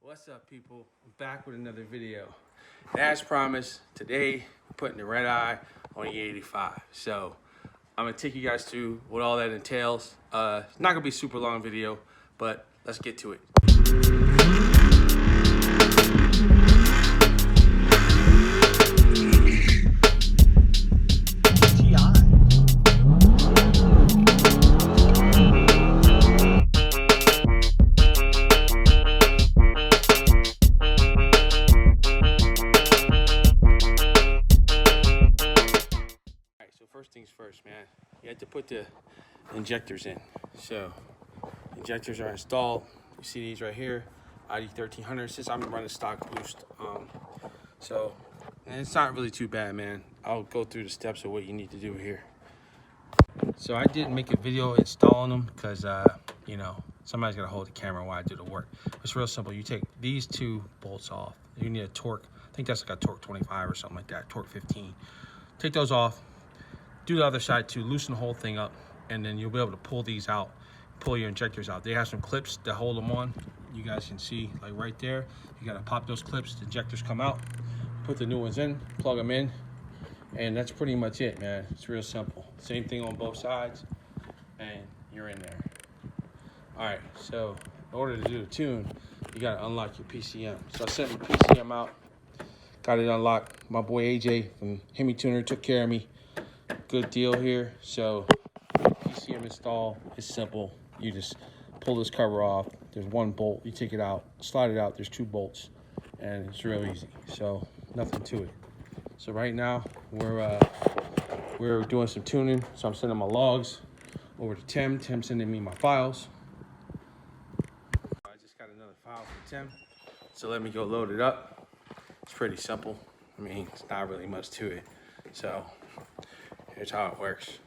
What's up, people? I'm back with another video. And as promised, today we're putting the Redeye on the 85. So I'm gonna take you guys through what all that entails. It's not gonna be a super long video, but let's get to it. First things first, man. You have to put the injectors in. So, injectors are installed. You see these right here, ID 1300. Since I'm running stock boost, and it's not really too bad, man. I'll go through the steps of what you need to do here. So I didn't make a video installing them because, you know, somebody's got to hold the camera while I do the work. It's real simple. You take these two bolts off. You need a torque. I think that's like a torque 25 or something like that. Torque 15. Take those off. Do the other side too, loosen the whole thing up, and then you'll be able to pull these out, pull your injectors out. They have some clips that hold them on. You guys can see, like right there, you gotta pop those clips, the injectors come out, put the new ones in, plug them in, and that's pretty much it, man. It's real simple. Same thing on both sides, and you're in there. All right, so in order to do the tune, you gotta unlock your PCM. So I sent my PCM out, got it unlocked. My boy AJ from Hemi Tuner took care of me. Good deal here. So PCM install is simple. You just pull this cover off. There's one bolt. You take it out, slide it out. There's two bolts, and it's real easy. So nothing to it. So right now we're doing some tuning. So I'm sending my logs over to Tim. Tim's sending me my files. I just got another file from Tim. So let me go load it up. It's pretty simple. I mean, it's not really much to it. So here's how it works.